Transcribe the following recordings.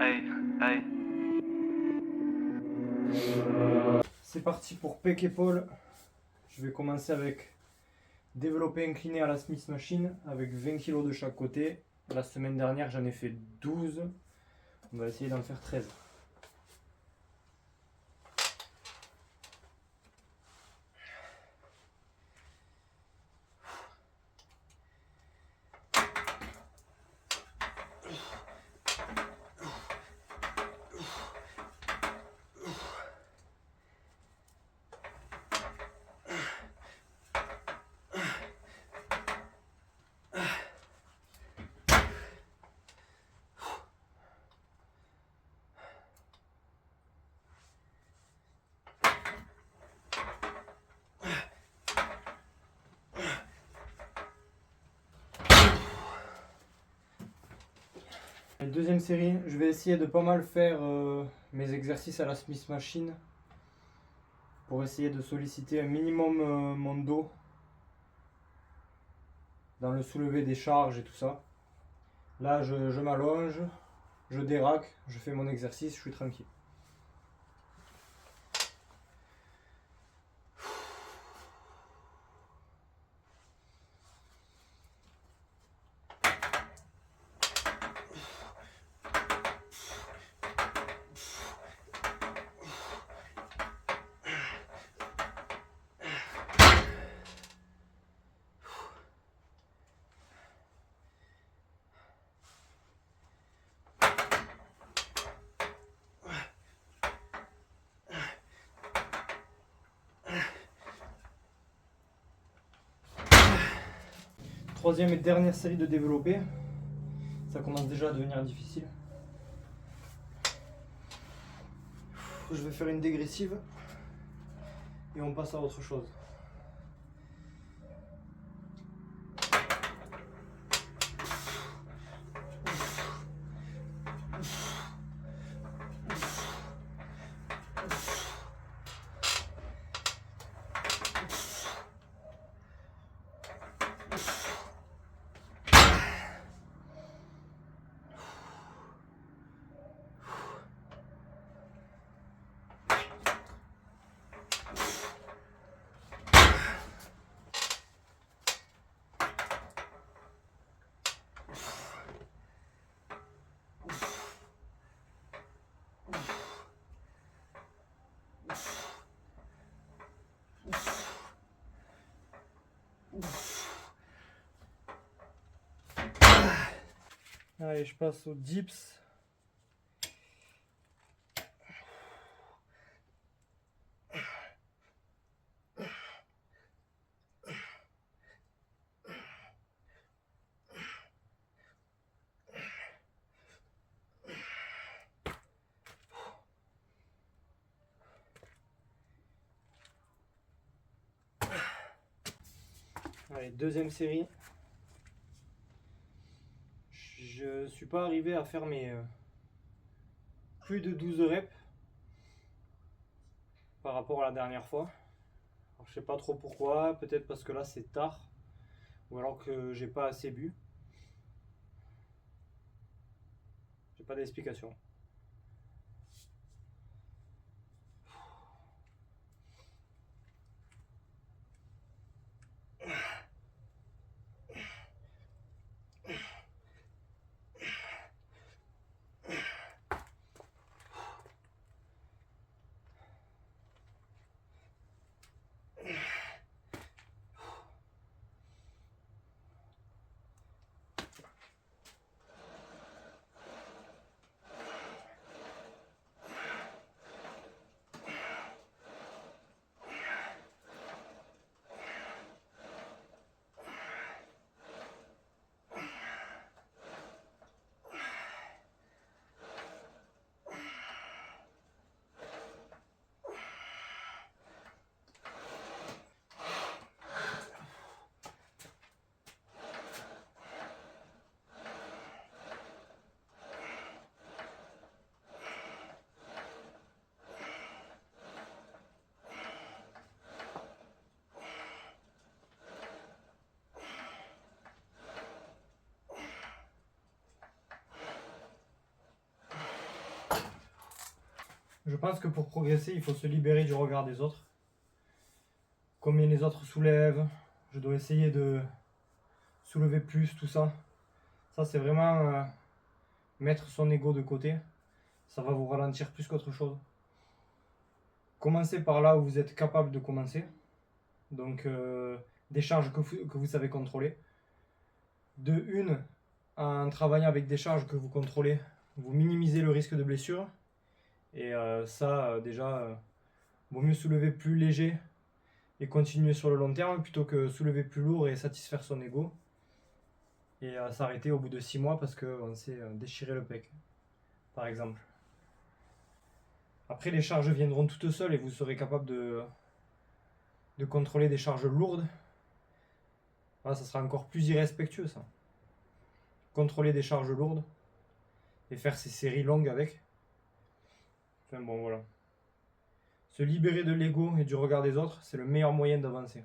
Hey, hey. C'est parti pour pec épaule. Je vais commencer avec développé incliné à la Smith Machine avec 20 kg de chaque côté. La semaine dernière j'en ai fait 12. On va essayer d'en faire 13. Deuxième série, je vais essayer de pas mal faire mes exercices à la Smith Machine pour essayer de solliciter un minimum mon dos dans le soulevé des charges et tout ça. Là je m'allonge, je déraque, je fais mon exercice, je suis tranquille. Troisième et dernière série de développé. Ça commence déjà à devenir difficile. Je vais faire une dégressive et on passe à autre chose. Allez, je passe aux dips. Allez, deuxième série. Je suis pas arrivé à faire mes plus de 12 reps par rapport à la dernière fois. Alors, je sais pas trop pourquoi, peut-être parce que là c'est tard ou alors que j'ai pas assez bu. J'ai pas d'explication. Je pense que pour progresser, il faut se libérer du regard des autres. Combien les autres soulèvent, je dois essayer de soulever plus, tout ça. Ça, c'est vraiment mettre son ego de côté. Ça va vous ralentir plus qu'autre chose. Commencez par là où vous êtes capable de commencer. Donc, des charges que vous savez contrôler. De une, en travaillant avec des charges que vous contrôlez, vous minimisez le risque de blessure. Et déjà, vaut mieux soulever plus léger et continuer sur le long terme plutôt que soulever plus lourd et satisfaire son ego. Et s'arrêter au bout de 6 mois parce qu'on s'est déchiré le pec, par exemple. Après, les charges viendront toutes seules et vous serez capable de contrôler des charges lourdes. Voilà, ça sera encore plus irrespectueux, ça. Contrôler des charges lourdes et faire ces séries longues avec. Enfin bon, voilà. Se libérer de l'ego et du regard des autres, c'est le meilleur moyen d'avancer.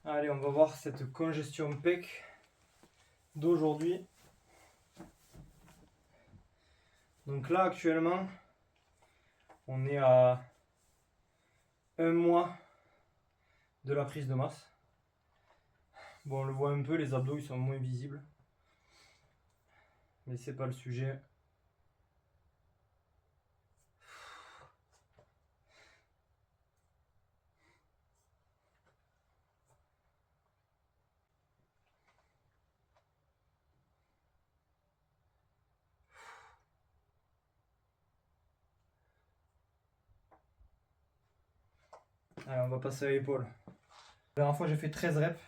Allez, on va voir cette congestion pec d'aujourd'hui. Donc là, actuellement, on est à 1 mois de la prise de masse. Bon, on le voit un peu, les abdos ils sont moins visibles. Mais c'est pas le sujet. Allez, on va passer à l'épaule. La dernière fois, j'ai fait 13 reps.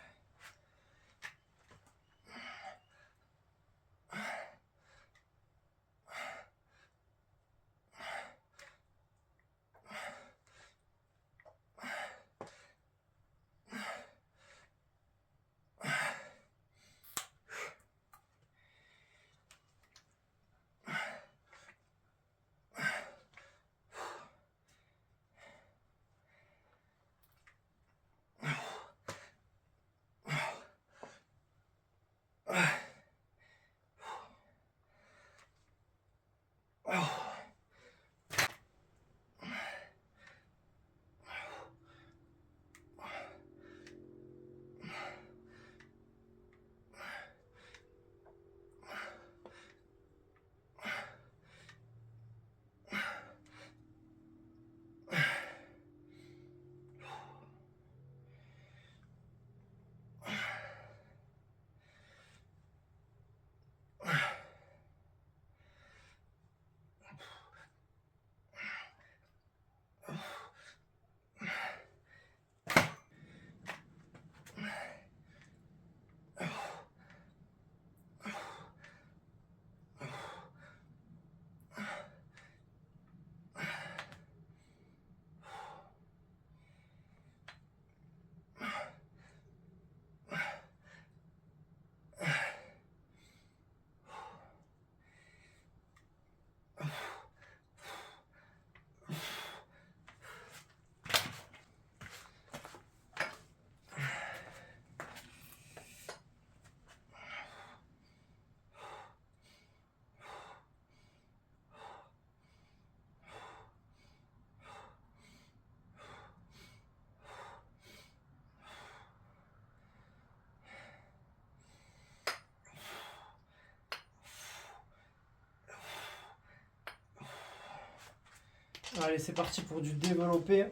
Allez, c'est parti pour du développé.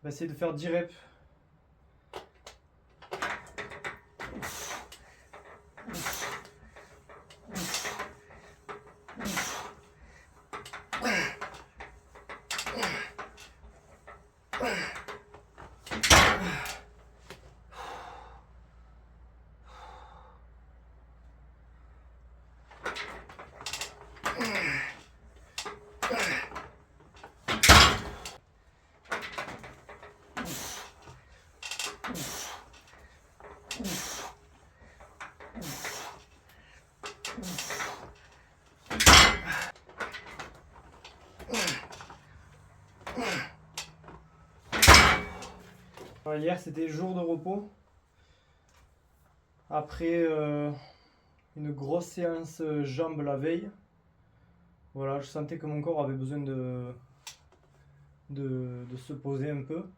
On va essayer de faire 10 reps. Hier c'était jour de repos. Après une grosse séance jambes la veille. Voilà, je sentais que mon corps avait besoin de se poser un peu.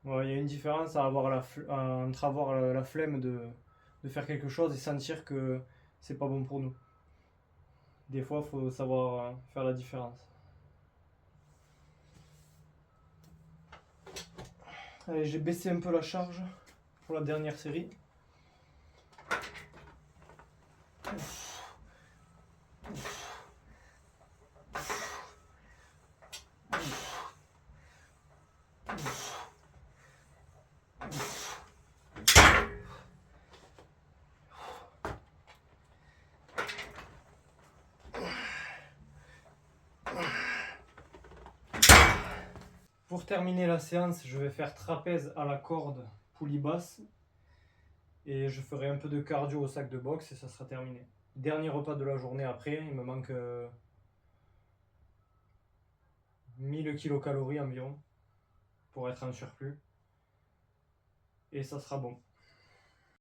Ouais, il y a une différence à avoir entre avoir la flemme de faire quelque chose et sentir que c'est pas bon pour nous. Des fois, il faut savoir faire la différence. Allez, j'ai baissé un peu la charge pour la dernière série. Pour terminer la séance, je vais faire trapèze à la corde, poulie basse. Et je ferai un peu de cardio au sac de boxe et ça sera terminé. Dernier repas de la journée après, il me manque 1000 kcal environ pour être en surplus. Et ça sera bon.